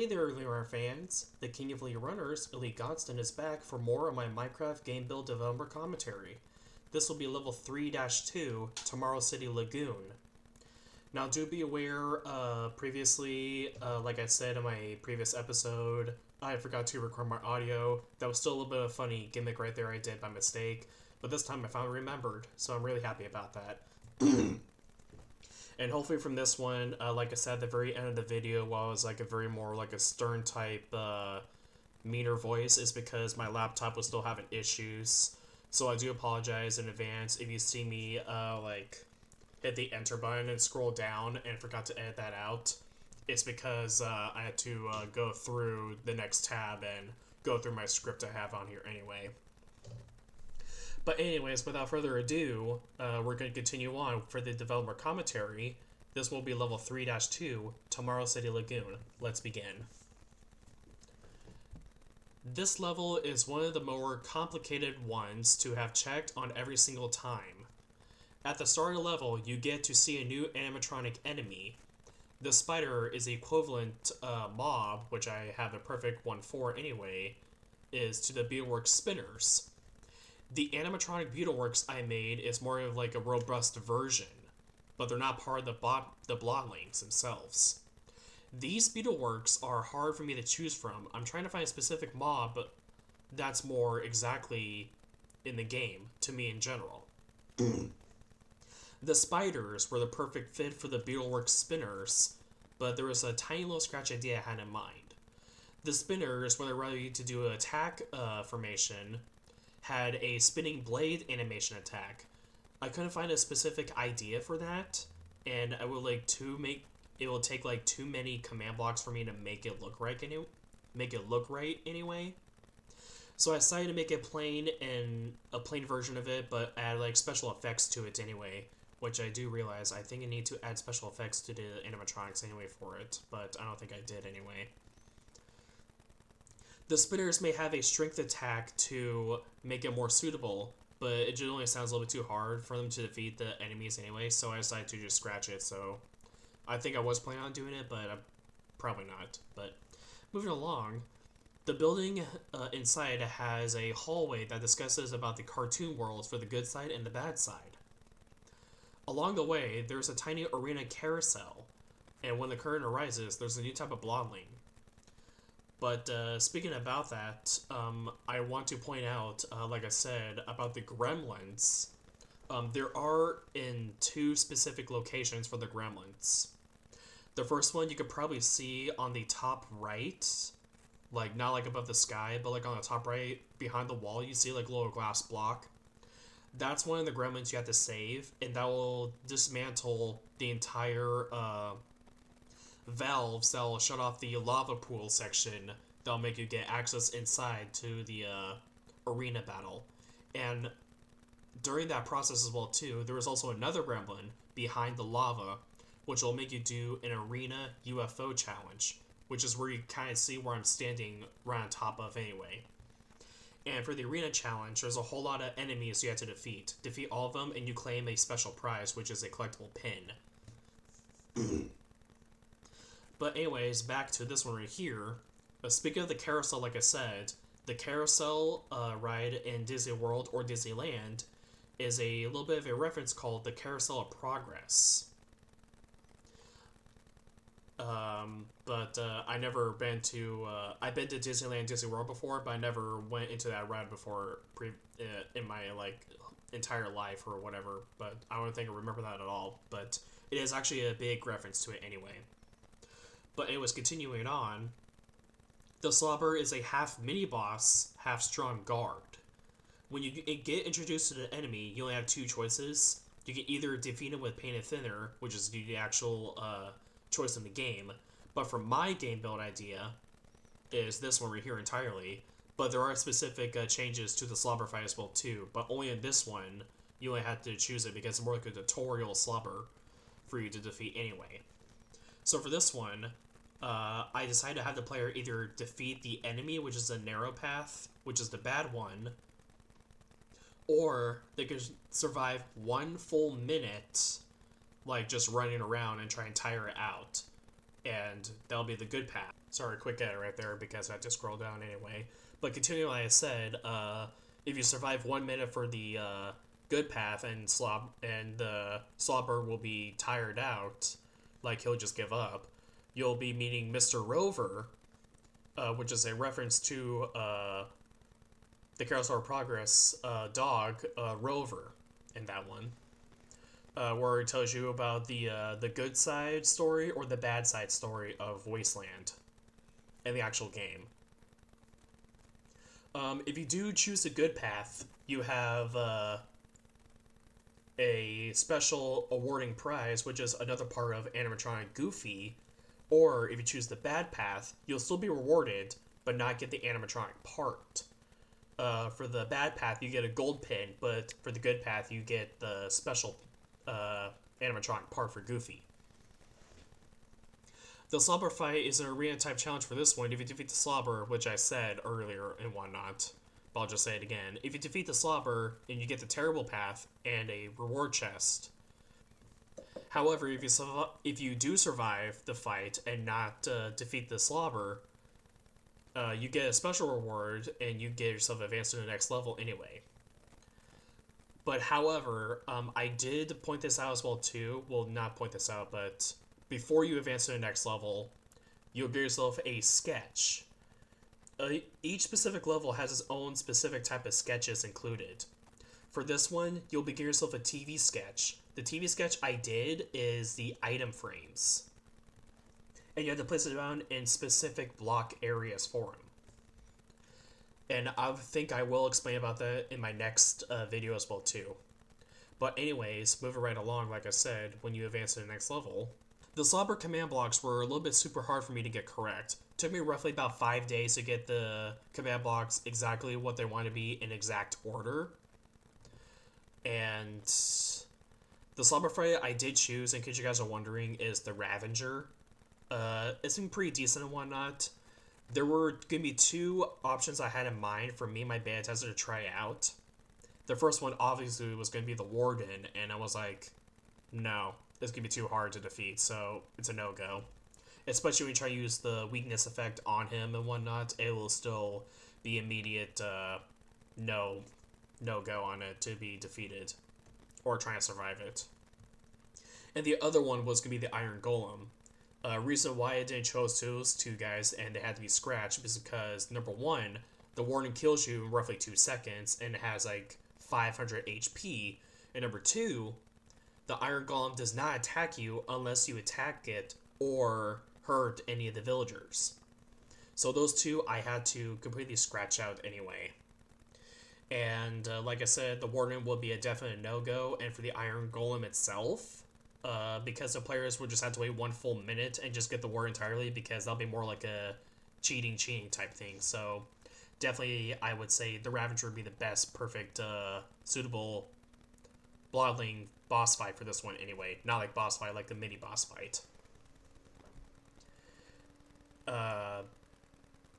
Hey there, Lehrer fans! The King of Lee Runners, Elite Godston, is back for more of my Minecraft game build developer commentary. This will be level 3-2, Tomorrow City Lagoon. Now, do be aware, previously, like I said in my previous episode, I forgot to record my audio. That was still a little bit of a funny gimmick right there I did by mistake, but this time I finally remembered, so I'm really happy about that. And hopefully from this one, like I said at the very end of the video, while it was like a very more like a stern type, meaner voice, is because my laptop was still having issues. So I do apologize in advance if you see me like hit the enter button and scroll down and forgot to edit that out. It's because I had to go through the next tab and go through my script I have on here anyway. But anyways, without further ado, we're going to continue on for the developer commentary. This will be level 3-2, Tomorrow City Lagoon. Let's begin. This level is one of the more complicated ones to have checked on every single time. At the start of the level, you get to see a new animatronic enemy. The spider is the equivalent mob, which I have a perfect one for anyway, is to the Beetleworks spinners. The animatronic Beetleworks I made is more of like a robust version, but they're not part of the bloodlings themselves. These Beetleworks are hard for me to choose from. I'm trying to find a specific mob that's more exactly in the game, to me in general. The spiders were the perfect fit for the Beetleworks spinners, but there was a tiny little scratch idea I had in mind. The spinners, when they're ready to do an attack formation, had a spinning blade animation attack. I couldn't find a specific idea for that, and I would like to make it will take like too many command blocks for me to make it look right anyway. So I decided to make it plain and a plain version of it, but add like special effects to it anyway, which I do realize I think I need to add special effects to the animatronics anyway for it, but I don't think I did anyway. The spinners may have a strength attack to make it more suitable, but it generally sounds a little bit too hard for them to defeat the enemies anyway, so I decided to just scratch it. So I think I was planning on doing it, but I'm probably not. But moving along, the building inside has a hallway that discusses about the cartoon worlds for the good side and the bad side. Along the way, there's a tiny arena carousel, and when the curtain arises, there's a new type of bloodling. But speaking about that, I want to point out, like I said, about the gremlins. There are in two specific locations for the gremlins. The first one you could probably see on the top right, like not like above the sky, but like on the top right, behind the wall, you see like a little glass block. That's one of the gremlins you have to save, and that will dismantle the entire valves that will shut off the lava pool section that'll make you get access inside to the arena battle. And during that process as well too, there is also another gremlin behind the lava, which will make you do an arena UFO challenge, which is where you kind of see where I'm standing right on top of anyway. And for the arena challenge, there's a whole lot of enemies you have to defeat. Defeat all of them and you claim a special prize, which is a collectible pin. But anyways, back to this one right here. Speaking of the carousel, like I said, the carousel ride in Disney World or Disneyland is a little bit of a reference called the Carousel of Progress. But I never been to, I've been to Disneyland, Disney World before, but I never went into that ride before in my, like, entire life or whatever, but I don't think I remember that at all, but it is actually a big reference to it anyway. But anyways, continuing on, the Slobber is a half mini-boss, half strong guard. When you get introduced to the enemy, you only have two choices. You can either defeat him with Painted Thinner, which is the actual choice in the game, but for my game build idea, is this one right here entirely, but there are specific changes to the Slobber fight as well too, but only in this one, you only have to choose it because it's more like a tutorial Slobber for you to defeat anyway. So for this one, I decided to have the player either defeat the enemy, which is a narrow path, which is the bad one, or they could survive 1 full minute, like just running around and try and tire it out. and that'll be the good path. Sorry, quick edit right there because I had to scroll down anyway. But continuing like I said, if you survive 1 minute for the good path and the slobber will be tired out, like he'll just give up, you'll be meeting Mr. Rover, which is a reference to the Carousel of Progress dog, Rover, in that one. Where it tells you about the good side story or the bad side story of Wasteland in the actual game. If you do choose the good path, you have a special awarding prize, which is another part of animatronic Goofy. Or if you choose the bad path, you'll still be rewarded, but not get the animatronic part. For the bad path, you get a gold pin, but for the good path, you get the special animatronic part for Goofy. The Slobber fight is an arena type challenge for this one. If you defeat the Slobber, which I said earlier and whatnot, but I'll just say it again. If you defeat the Slobber, and you get the terrible path and a reward chest. However, if you do survive the fight and not defeat the Slobber, you get a special reward and you get yourself advanced to the next level anyway. But however, I did point this out as well too. Well, not point this out, but before you advance to the next level, you'll get yourself a sketch. Each specific level has its own specific type of sketches included. For this one, you'll be getting yourself a TV sketch. The TV sketch I did is the item frames. And you have to place it down in specific block areas for them. And I think I will explain about that in my next video as well too. But anyways, moving right along, like I said, when you advance to the next level, the Slobber command blocks were a little bit super hard for me to get correct. It took me roughly about 5 days to get the command blocks exactly what they want to be in exact order. And the Slobber fight I did choose, in case you guys are wondering, is the Ravager. It's been pretty decent and whatnot. There were going to be 2 options I had in mind for me and my beta tester to try out. The first one obviously was going to be the Warden, and I was like, no, it's going to be too hard to defeat, so it's a no-go. Especially when you try to use the weakness effect on him and whatnot, it will still be immediate no-go on it to be defeated, or trying to survive it. And the other one was going to be the Iron Golem. Reason why I didn't choose those 2 guys and they had to be scratched is because, number 1, the Warden kills you in roughly 2 seconds and it has like 500 HP. And number 2, the Iron Golem does not attack you unless you attack it or hurt any of the villagers. So those 2 I had to completely scratch out anyway. And like I said, the Warden will be a definite no-go, and for the Iron Golem itself, because the players will just have to wait 1 full minute and just get the war entirely, because that'll be more like a cheating type thing. So definitely I would say the Ravager would be the best perfect suitable Bloodling boss fight for this one anyway. Not like boss fight, like the mini boss fight.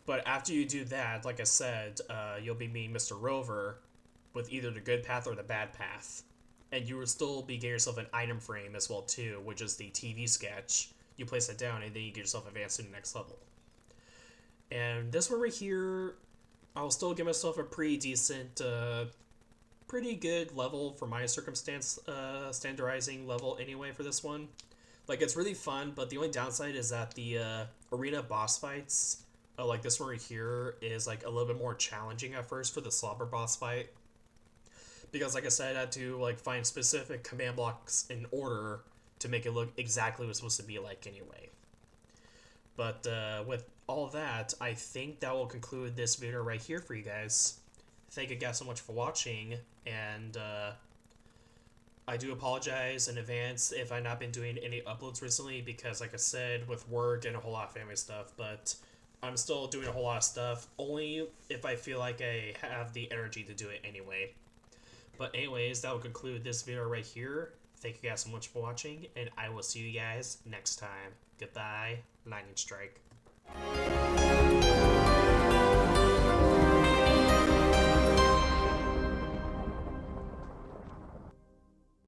But after you do that, like I said, you'll be meeting Mr. Rover with either the good path or the bad path. And you will still be getting yourself an item frame as well too, which is the TV sketch. You place it down and then you get yourself advanced to the next level. And this one right here, I'll still give myself a pretty decent, pretty good level for my circumstance, standardizing level anyway for this one. Like, it's really fun, but the only downside is that the arena boss fights, like this one right here, is like a little bit more challenging at first for the Slobber boss fight. Because, like I said, I had to like find specific command blocks in order to make it look exactly what it's supposed to be like anyway. But with all that, I think that will conclude this video right here for you guys. Thank you guys so much for watching, and I do apologize in advance if I've not been doing any uploads recently, because like I said, with work and a whole lot of family stuff, but I'm still doing a whole lot of stuff, only if I feel like I have the energy to do it anyway. But anyways, that will conclude this video right here. Thank you guys so much for watching, and I will see you guys next time. Goodbye. Lightning strike.